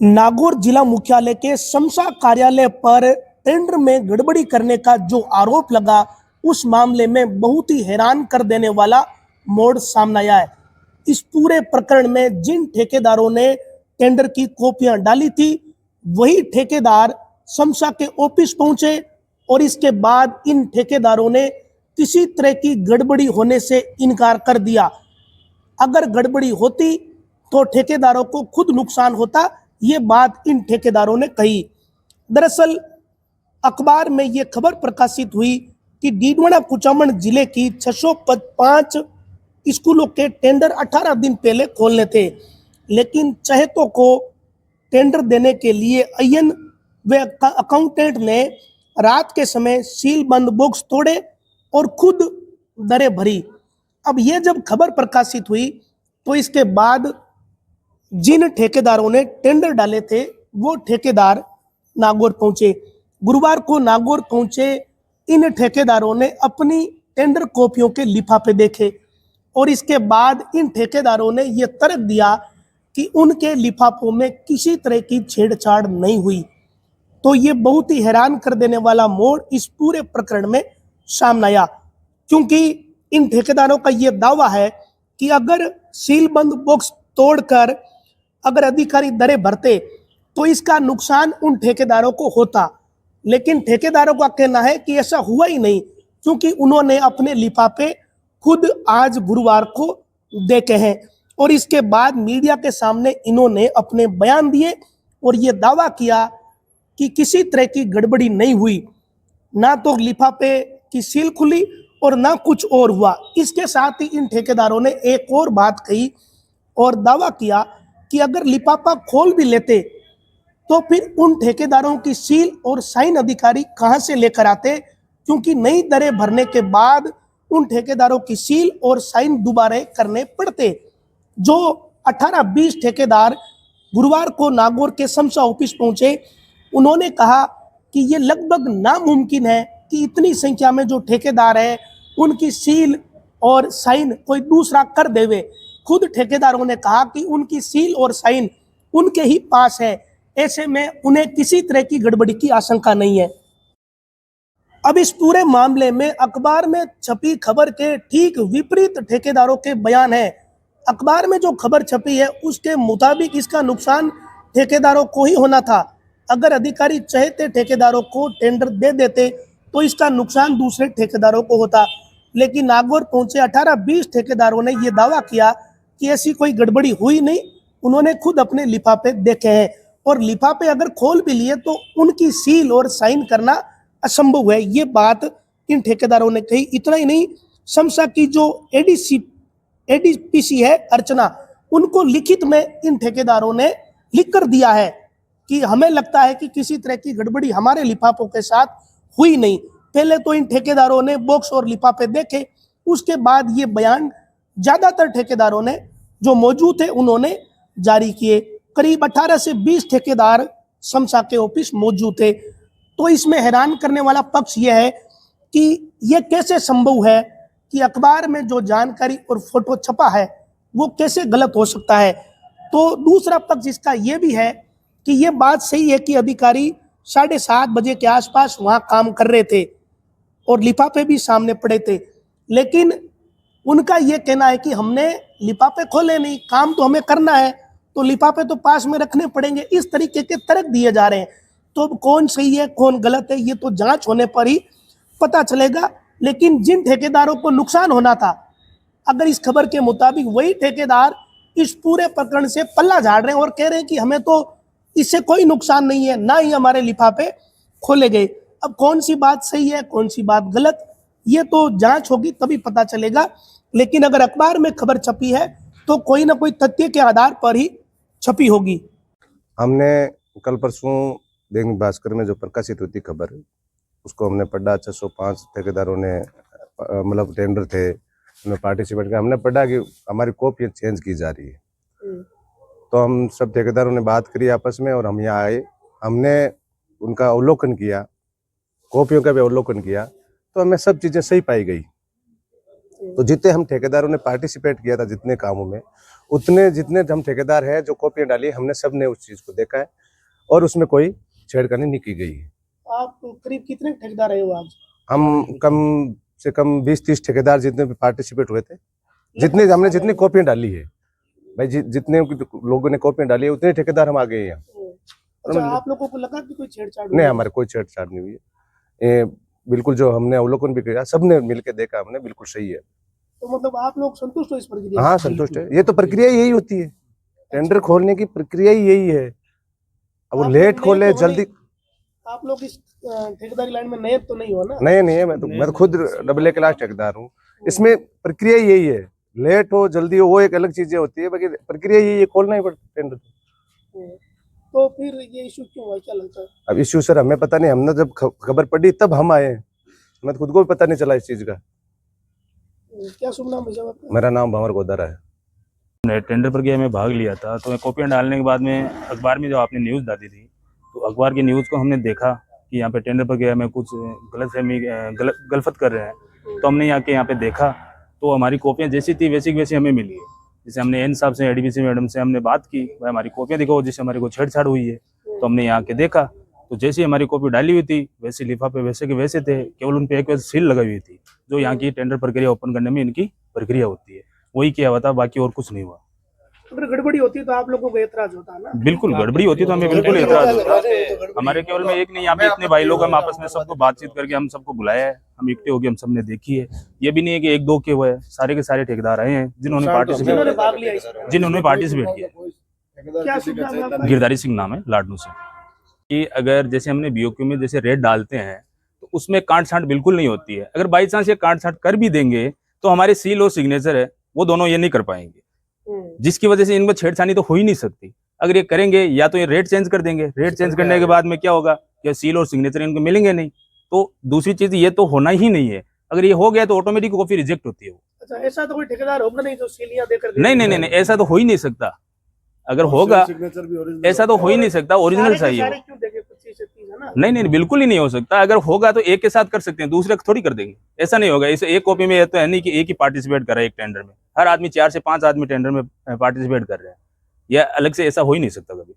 नागौर जिला मुख्यालय के शमशा कार्यालय पर टेंडर में गड़बड़ी करने का जो आरोप लगा, उस मामले में बहुत ही हैरान कर देने वाला मोड़ सामने आया है। इस पूरे प्रकरण में जिन ठेकेदारों ने टेंडर की कॉपियां डाली थी, वही ठेकेदार शमशा के ऑफिस पहुंचे और इसके बाद इन ठेकेदारों ने किसी तरह की गड़बड़ी होने से इनकार कर दिया। अगर गड़बड़ी होती तो ठेकेदारों को खुद नुकसान होता, ये बात इन ठेकेदारों ने कही। दरअसल अखबार में ये खबर प्रकाशित हुई कि डीडवाना कुचामन जिले की 605 स्कूलों के टेंडर 18 दिन पहले खोलने थे, लेकिन चहेतों को टेंडर देने के लिए अय्यन व अकाउंटेंट ने रात के समय सील बंद बॉक्स तोड़े और खुद दरें भरी। अब ये जब खबर प्रकाशित हुई तो इसके बाद जिन ठेकेदारों ने टेंडर डाले थे, वो ठेकेदार नागौर पहुंचे। गुरुवार को नागौर पहुंचे इन ठेकेदारों ने अपनी टेंडर कॉपियों के लिफाफे देखे और इसके बाद इन ठेकेदारों ने यह तर्क दिया कि उनके लिफाफों में किसी तरह की छेड़छाड़ नहीं हुई। तो ये बहुत ही हैरान कर देने वाला मोड़ इस पूरे प्रकरण में सामने आया, क्योंकि इन ठेकेदारों का ये दावा है कि अगर सीलबंद बॉक्स तोड़कर अगर अधिकारी दरें भरते तो इसका नुकसान उन ठेकेदारों को होता, लेकिन ठेकेदारों का कहना है कि ऐसा हुआ ही नहीं, क्योंकि उन्होंने अपने लिफाफे खुद आज गुरुवार को देखे हैं और इसके बाद मीडिया के सामने इन्होंने अपने बयान दिए और ये दावा किया कि किसी तरह की गड़बड़ी नहीं हुई, ना तो लिफाफे की सील खुली और ना कुछ और हुआ। इसके साथ ही इन ठेकेदारों ने एक और बात कही और दावा किया कि अगर लिफाफा खोल भी लेते तो फिर उन ठेकेदारों की सील और साइन अधिकारी कहां से लेकर आते, क्योंकि नई दरें भरने के बाद उन ठेकेदारों की सील और साइन दोबारा करने पड़ते। जो 18-20 ठेकेदार गुरुवार को नागौर के शमशा ऑफिस पहुंचे, उन्होंने कहा कि ये लगभग नामुमकिन है कि इतनी संख्या में जो ठेकेदार है उनकी सील और साइन कोई दूसरा कर देवे। खुद ठेकेदारों ने कहा कि उनकी सील और साइन उनके ही पास है, ऐसे में उन्हें किसी तरह की गड़बड़ी की आशंका नहीं है। अब इस पूरे मामले में अखबार में छपी खबर के ठीक विपरीत ठेकेदारों के बयान है। अखबार में जो खबर छपी है उसके मुताबिक इसका नुकसान ठेकेदारों को ही होना था। अगर अधिकारी चाहते ठेकेदारों को टेंडर दे देते तो इसका नुकसान दूसरे ठेकेदारों को होता, लेकिन नागौर पहुंचे 18-20 ठेकेदारों ने यह दावा किया कि ऐसी कोई गड़बड़ी हुई नहीं। उन्होंने खुद अपने लिफाफे देखे हैं और लिफाफे अगर खोल भी लिए तो उनकी सील और साइन करना असंभव है, ये बात इन ठेकेदारों ने कही। इतना ही नहीं, शमशा की जो एडीपीसी है अर्चना, उनको लिखित में इन ठेकेदारों ने लिख कर दिया है कि हमें लगता है कि किसी तरह की गड़बड़ी हमारे लिफाफों के साथ हुई नहीं। पहले तो इन ठेकेदारों ने बॉक्स और लिफाफे देखे, उसके बाद ये बयान ज्यादातर ठेकेदारों ने जो मौजूद थे उन्होंने जारी किए। करीब 18 से 20 ठेकेदार शमशा के ऑफिस मौजूद थे। तो इसमें हैरान करने वाला पक्ष यह है कि यह कैसे संभव है कि अखबार में जो जानकारी और फोटो छपा है वो कैसे गलत हो सकता है। तो दूसरा पक्ष इसका यह भी है कि यह बात सही है कि अधिकारी 7:30 बजे के आसपास वहां काम कर रहे थे और लिफाफे भी सामने पड़े थे, लेकिन उनका यह कहना है कि हमने लिफाफे खोले नहीं, काम तो हमें करना है तो लिफाफे तो पास में रखने पड़ेंगे। इस तरीके के तर्क दिए जा रहे हैं। तो कौन सही है कौन गलत है ये तो जांच होने पर ही पता चलेगा। लेकिन जिन ठेकेदारों को नुकसान होना था, अगर इस खबर के मुताबिक वही ठेकेदार इस पूरे प्रकरण से पल्ला झाड़ रहे हैं और कह रहे हैं कि हमें तो इससे कोई नुकसान नहीं है, ना ही हमारे लिफाफे खोले गए। अब कौन सी बात सही है कौन सी बात गलत, ये तो जांच होगी तभी पता चलेगा। लेकिन अगर अखबार में खबर छपी है तो कोई ना कोई तथ्य के आधार पर ही छपी होगी। हमने कल परसों दैनिक भास्कर में जो प्रकाशित हुई थी खबर, उसको हमने पढ़ा। 605 ठेकेदारों ने मतलब टेंडर थे, उन्हें पार्टिसिपेट किया। हमने पढ़ा कि हमारी कॉपी चेंज की जा रही है। तो हम सब ठेकेदारों ने बात करी आपस में और हम यहाँ आए, हमने उनका अवलोकन किया, कॉपियों का भी अवलोकन किया, तो हमें सब चीज़ें सही पाई गई। तो जितने हम ठेकेदारों ने पार्टिसिपेट किया था जितने कामों में, उतने जितने हम ठेकेदार हैं जो कॉपियां डाली हमने सब ने उस चीज को देखा है और उसमें कोई छेड़खानी नहीं की गई है। आप करीब कितने ठेकेदार रहे हो आज? हम कम से कम 20-30 ठेकेदार जितने भी पार्टिसिपेट हुए थे, जितने हमने जितनी कॉपियां डाली है भाई, जितने लोगों ने कॉपियां डाली है उतने ठेकेदार हम आ गए हैं। अच्छा, आप लोगों को लगा कि कोई छेड़छाड़ नहीं, हमारे कोई छेड़छाड़ नहीं हुई है। बिल्कुल जो हमने अवलोकन भी किया, सबने मिलकर देखा, हमने बिल्कुल सही है। तो मतलब आप लोग संतुष्ट हो इस प्रक्रिया? हाँ, संतुष्ट है। ये तो प्रक्रिया यही होती है, टेंडर खोलने की प्रक्रिया ही यही है। अब लेट खोले जल्दी। आप लोग इस ठेकेदारी लाइन में नए तो नहीं हो ना? नए नहीं है, मैं तो खुद AA क्लास ठेकेदार हूँ। इसमें प्रक्रिया यही है, लेट हो जल्दी हो वो एक अलग चीजें होती है, बाकी प्रक्रिया यही है, खोलना ही पड़ता टेंडर। तो फिर ये इशू क्यों हुआ, क्या लगता है? अब इश्यू सर हमें पता नहीं, हमने जब खबर पड़ी तब हम आए, हमें खुद को भी पता नहीं चला इस चीज का। क्या शुभ नाम है आपका? मेरा नाम भंवर गोदारा है। मैंने टेंडर प्रक्रिया में भाग लिया था, तो कॉपियाँ डालने के बाद में अखबार में जो आपने न्यूज़ डाली थी, तो अखबार की न्यूज़ को हमने देखा कि यहाँ पे टेंडर प्रक्रिया में कुछ गलफत कर रहे हैं, तो हमने यहाँ पे देखा तो हमारी कॉपियाँ जैसी थी वैसी की वैसी हमें मिली है। जैसे हमने एन साहब से, ADBC मैडम से हमने बात की, भाई हमारी कॉपियाँ दिखाओ जिससे हमारे को छेड़छाड़ हुई है। तो हमने यहाँ के देखा तो जैसी हमारी कॉपी डाली हुई थी वैसे लिफाफे वैसे के वैसे थे, केवल उन पे एक सील लगाई हुई थी, जो यहाँ की टेंडर प्रक्रिया ओपन करने में इनकी प्रक्रिया होती है, वही किया हुआ था, बाकी और कुछ नहीं हुआ। अगर गड़बड़ी होती तो आप लोगों को एतराज होता ना? बिल्कुल गड़बड़ी होती तो हमें बिल्कुल एतराज होता। हमारे केवल में एक नहीं, यहाँ पे इतने भाई लोग, हम आपस में सबको बातचीत करके हम सबको बुलाया है, हम इकट्ठे होकर हम सबने देखी है। ये भी नहीं है कि एक दो के हुए हैं, सारे के सारे ठेकेदार आए हैं जिन्होंने पार्टिसिपेट किया। क्या शुभ नाम है आपका? गिरधारी सिंह नाम है, लाडनू से। कि अगर जैसे हमने BOQ में जैसे रेट डालते हैं तो उसमें काट छांट बिल्कुल नहीं होती है। अगर बाई चांस ये काट छांट कर भी देंगे तो हमारे सील और सिग्नेचर है वो दोनों ये नहीं कर पाएंगे, जिसकी वजह से इनमें छेड़छानी तो हो ही नहीं सकती। अगर ये करेंगे या तो ये रेट चेंज कर देंगे, रेट चेंज करने के बाद में क्या होगा कि सील और सिग्नेचर इनको मिलेंगे नहीं। तो दूसरी चीज ये तो होना ही नहीं है, अगर ये हो गया तो ऑटोमेटिक कॉपी रिजेक्ट होती है वो। अच्छा, ऐसा तो कोई ठेकेदार होगा नहीं जो सीलियां देकर नहीं, ऐसा तो हो ही नहीं सकता। अगर होगा ऐसा तो हो ही नहीं सकता, ओरिजिनल चाहिए। नहीं, बिल्कुल ही नहीं हो सकता। अगर होगा तो एक के साथ कर सकते हैं, दूसरे थोड़ी कर देंगे, ऐसा नहीं होगा। इसे एक कॉपी में ये तो है नहीं कि एक ही पार्टिसिपेट कर रहा है एक टेंडर में, हर आदमी 4 से 5 आदमी टेंडर में पार्टिसिपेट कर रहे हैं, यह अलग से ऐसा हो ही नहीं सकता कभी।